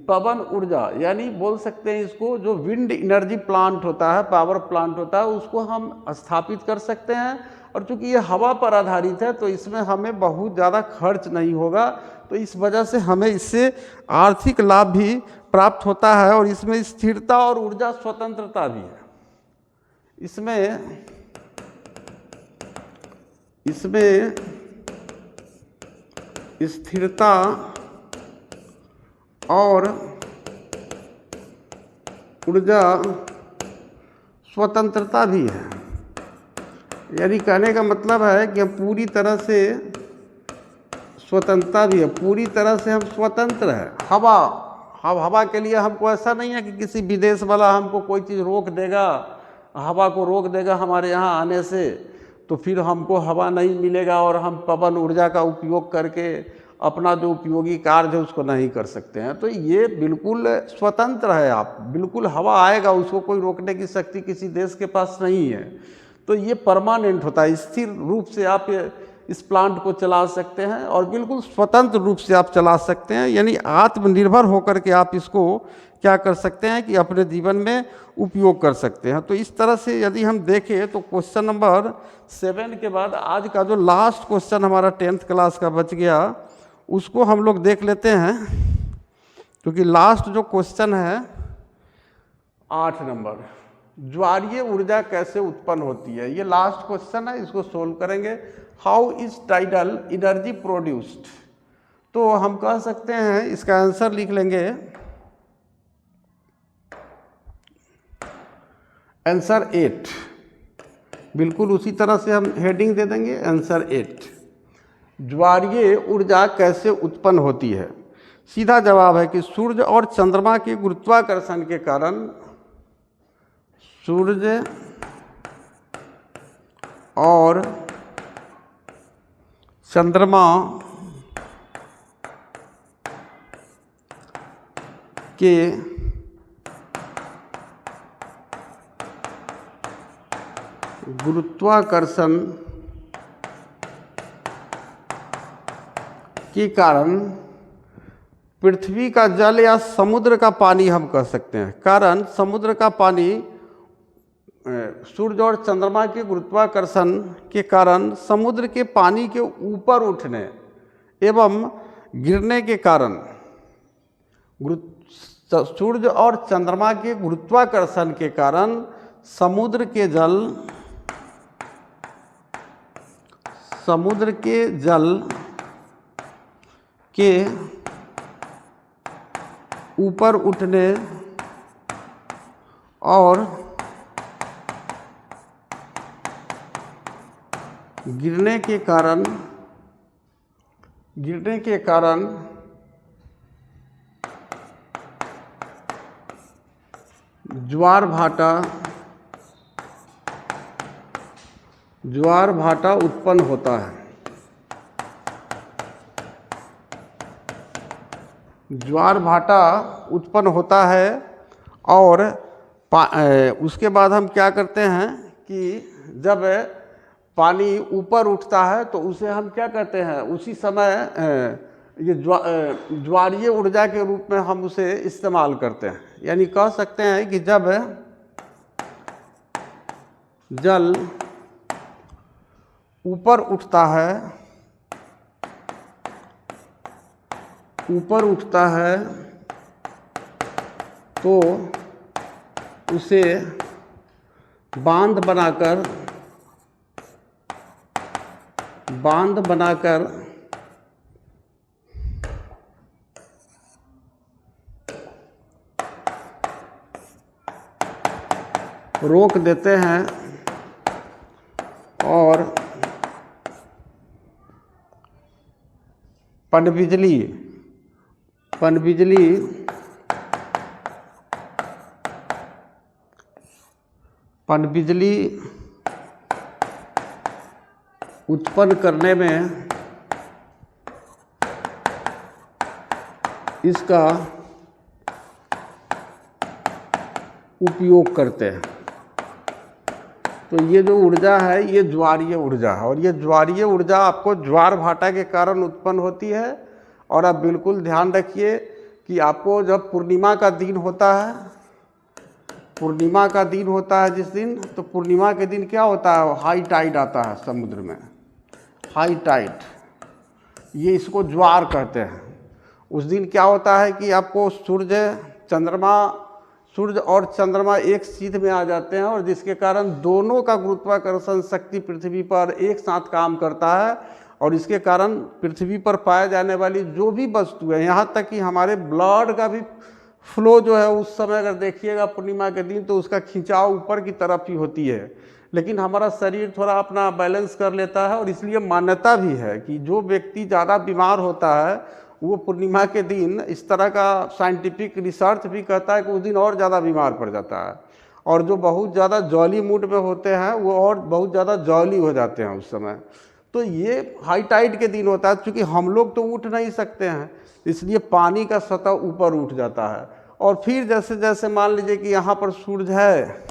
पवन ऊर्जा, यानी बोल सकते हैं इसको, जो विंड एनर्जी प्लांट होता है, पावर प्लांट होता है, उसको हम स्थापित कर सकते हैं। और चूंकि ये हवा पर आधारित है तो इसमें हमें बहुत ज़्यादा खर्च नहीं होगा, तो इस वजह से हमें इससे आर्थिक लाभ भी प्राप्त होता है। और इसमें स्थिरता और ऊर्जा स्वतंत्रता भी है। इसमें स्थिरता और ऊर्जा स्वतंत्रता भी है। यानी कहने का मतलब है कि हम पूरी तरह से स्वतंत्रता भी है, पूरी तरह से हम स्वतंत्र हैं। हवा के लिए हमको ऐसा नहीं है कि किसी विदेश वाला हमको कोई चीज़ रोक देगा, हवा को रोक देगा हमारे यहाँ आने से, तो फिर हमको हवा नहीं मिलेगा और हम पवन ऊर्जा का उपयोग करके अपना जो उपयोगी कार्य है उसको नहीं कर सकते हैं। तो ये बिल्कुल स्वतंत्र है, आप बिल्कुल हवा आएगा, उसको कोई रोकने की शक्ति किसी देश के पास नहीं है। तो ये परमानेंट होता है, स्थिर रूप से आप इस प्लांट को चला सकते हैं और बिल्कुल स्वतंत्र रूप से आप चला सकते हैं। यानी आत्मनिर्भर होकर के आप इसको क्या कर सकते हैं कि अपने जीवन में उपयोग कर सकते हैं। तो इस तरह से यदि हम देखें तो क्वेश्चन नंबर 7 के बाद आज का जो लास्ट क्वेश्चन हमारा 10th क्लास का बच गया उसको हम लोग देख लेते हैं, क्योंकि लास्ट जो क्वेश्चन है 8 नंबर, ज्वारीय ऊर्जा कैसे उत्पन्न होती है, ये लास्ट क्वेश्चन है, इसको सोल्व करेंगे। How is tidal energy produced, तो हम कह सकते हैं इसका आंसर लिख लेंगे, आंसर 8, बिल्कुल उसी तरह से हम हेडिंग दे देंगे, आंसर 8, ज्वारीय ऊर्जा कैसे उत्पन्न होती है। सीधा जवाब है कि सूर्य और चंद्रमा के गुरुत्वाकर्षण के कारण, सूर्य और चंद्रमा के गुरुत्वाकर्षण के कारण पृथ्वी का जल या समुद्र का पानी हम कह सकते हैं, कारण समुद्र का पानी सूर्य और चंद्रमा के गुरुत्वाकर्षण के कारण समुद्र के पानी के ऊपर उठने एवं गिरने के कारण, सूर्य और चंद्रमा के गुरुत्वाकर्षण के कारण समुद्र के जल के ऊपर उठने और गिरने के कारण ज्वार भाटा ज्वार भाटा उत्पन्न होता है। ज्वार भाटा उत्पन्न होता है और उसके बाद हम क्या करते हैं कि जब पानी ऊपर उठता है तो उसे हम क्या कहते हैं, उसी समय ये ज्वारीय ऊर्जा के रूप में हम उसे इस्तेमाल करते हैं। यानी कह सकते हैं कि जब जल ऊपर उठता है तो उसे बांध बनाकर रोक देते हैं और पनबिजली उत्पन्न करने में इसका उपयोग करते हैं। तो ये जो ऊर्जा है ये ज्वारीय ऊर्जा है और ये ज्वारीय ऊर्जा आपको ज्वार भाटा के कारण उत्पन्न होती है। और आप बिल्कुल ध्यान रखिए कि आपको जब पूर्णिमा का दिन होता है जिस दिन, तो पूर्णिमा के दिन क्या होता है, हाई टाइड आता है समुद्र में, हाई टाइड, ये इसको ज्वार कहते हैं। उस दिन क्या होता है कि आपको सूर्य और चंद्रमा एक सीध में आ जाते हैं और जिसके कारण दोनों का गुरुत्वाकर्षण शक्ति पृथ्वी पर एक साथ काम करता है और इसके कारण पृथ्वी पर पाए जाने वाली जो भी वस्तु है, यहाँ तक कि हमारे ब्लड का भी फ्लो जो है उस समय अगर देखिएगा पूर्णिमा के दिन तो उसका खिंचाव ऊपर की तरफ ही होती है। लेकिन हमारा शरीर थोड़ा अपना बैलेंस कर लेता है और इसलिए मान्यता भी है कि जो व्यक्ति ज़्यादा बीमार होता है वो पूर्णिमा के दिन, इस तरह का साइंटिफिक रिसर्च भी कहता है कि उस दिन और ज़्यादा बीमार पड़ जाता है। और जो बहुत ज़्यादा जॉली मूड में होते हैं वो और बहुत ज़्यादा जॉली हो जाते हैं उस समय। तो ये हाई टाइड के दिन होता है। चूँकि हम लोग तो उठ नहीं सकते हैं इसलिए पानी का सतह ऊपर उठ जाता है और फिर जैसे जैसे मान लीजिए कि यहाँ पर सूरज है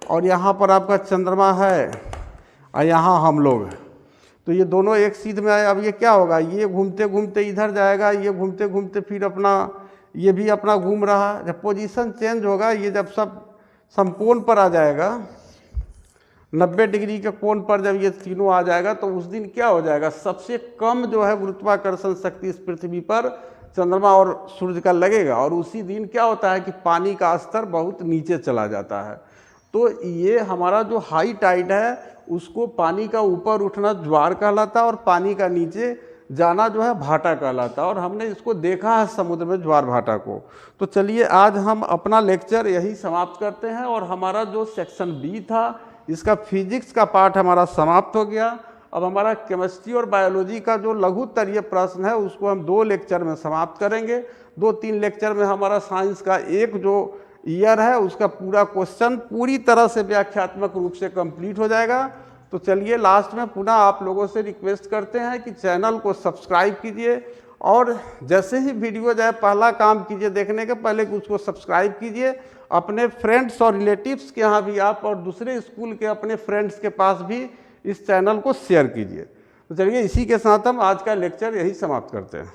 और यहाँ पर आपका चंद्रमा है और यहाँ हम लोग हैं, तो ये दोनों एक सीध में आए। अब ये क्या होगा, ये घूमते घूमते इधर जाएगा, ये घूमते घूमते फिर ये भी अपना घूम रहा है। जब पोजीशन चेंज होगा, ये जब सब समकोण पर आ जाएगा, 90 डिग्री के कोण पर जब ये तीनों आ जाएगा तो उस दिन क्या हो जाएगा, सबसे कम जो है गुरुत्वाकर्षण शक्ति इस पृथ्वी पर चंद्रमा और सूर्य का लगेगा और उसी दिन क्या होता है कि पानी का स्तर बहुत नीचे चला जाता है। तो ये हमारा जो हाई टाइड है उसको पानी का ऊपर उठना ज्वार कहलाता है और पानी का नीचे जाना जो है भाटा कहलाता है। और हमने इसको देखा है समुद्र में ज्वार भाटा को। तो चलिए आज हम अपना लेक्चर यही समाप्त करते हैं और हमारा जो सेक्शन बी था इसका फिजिक्स का पार्ट हमारा समाप्त हो गया। अब हमारा केमिस्ट्री और बायोलॉजी का जो लघुत्तरीय प्रश्न है उसको हम 2 लेक्चर में समाप्त करेंगे। 2-3 लेक्चर में हमारा साइंस का एक जो ईयर है उसका पूरा क्वेश्चन पूरी तरह से व्याख्यात्मक रूप से कंप्लीट हो जाएगा। तो चलिए लास्ट में पुनः आप लोगों से रिक्वेस्ट करते हैं कि चैनल को सब्सक्राइब कीजिए और जैसे ही वीडियो जाए पहला काम कीजिए देखने के पहले कि उसको सब्सक्राइब कीजिए। अपने फ्रेंड्स और रिलेटिव्स के यहाँ भी आप और दूसरे स्कूल के अपने फ्रेंड्स के पास भी इस चैनल को शेयर कीजिए। तो चलिए इसी के साथ हम आज का लेक्चर यही समाप्त करते हैं।